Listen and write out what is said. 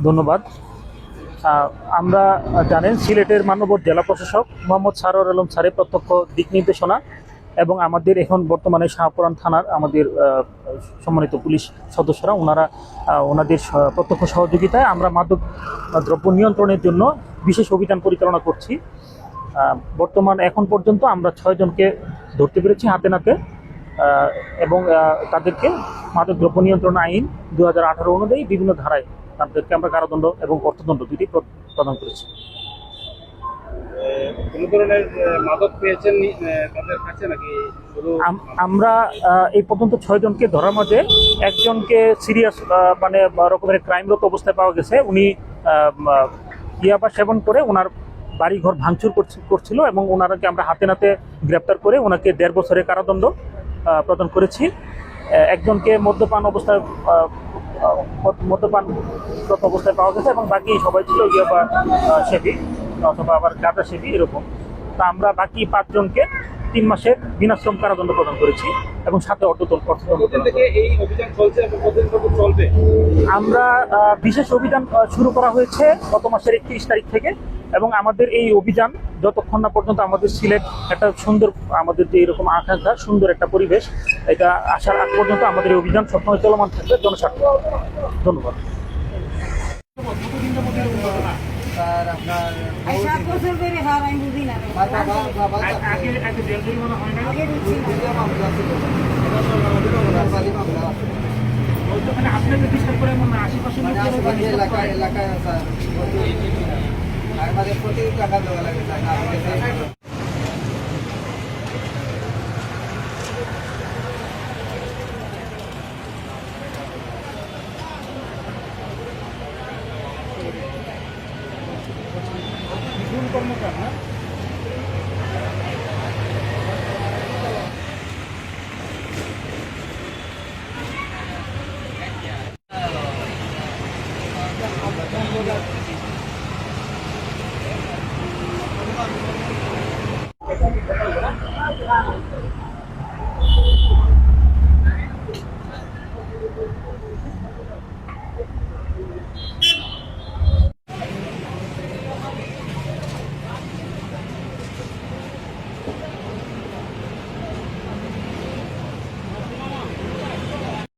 ধন্যবাদ। আমরা জানেন সিলেটের মাননীয় জেলা প্রশাসক মোহাম্মদ সারোয়ার আলম স্যারের প্রত্যক্ষ দিক নির্দেশনা এবং আমাদের এখন বর্তমানে শাহপুরান থানার আমাদের সম্মানিত পুলিশ সদস্যরা ওনাদের প্রত্যক্ষ সহযোগিতায় আমরা মাদক দ্রব্য নিয়ন্ত্রণের জন্য বিশেষ অভিযান পরিচালনা করছি। বর্তমান এখন পর্যন্ত আমরা 6 জনকে ধরতে পেরেছি হাতে নাতে এবং তাদেরকে মাদক দ্রব্য নিয়ন্ত্রণ আইন 2018 অনুযায়ী বিভিন্ন ধারায় তাদেরকে আমরা কারাদণ্ড এবং অর্থদণ্ড দুটি প্রদান করেছি। কোনো ধরনের মাদক পেয়েছেন তাদের কাছে নাকি? আমরা এই পর্যন্ত 6 জনকে ধরার মাঝে একজনকে সিরিয়াস মানে রকমের ক্রাইমরত অবস্থায় পাওয়া গেছে। উনি ইয়াবা সেবন করে ওনার বাড়িঘর ভাঙচুর করছিল এবং ওনাকে আমরা হাতে নাতে গ্রেপ্তার করে ওনাকে 1.5 বছরের কারাদণ্ড প্রদান করেছি। একজনকে মদ্যপানগত অবস্থায় পাওয়া গেছে এবং বাকি সবাই ছিল ইয়াবা সেবী অথবা আবার গাঁজা সেবী এরকম। তা আমরা বাকি 5 জনকে 3 মাসের বিনাশ্রম কারাদণ্ড প্রদান করেছি এবং সাথে অর্থদণ্ড। আমরা বিশেষ অভিযান শুরু করা হয়েছে গত মাসের 31 তারিখ থেকে এবং আমাদের এই অভিযান যতক্ষণ না পর্যন্ত আমাদের সিলেট একটা সুন্দর, আমাদের যে এরকম আকাঙ্ক্ষা সুন্দর একটা পরিবেশ, এটা আসার আগ পর্যন্ত আমাদের এই অভিযান সবসময় চলমান থাকবে জনস্বার্থে। ধন্যবাদ। আপনাদের ডিস্টার্ব করে এমন না, আশেপাশে এলাকায় প্রতি টাকা দেওয়া লাগে।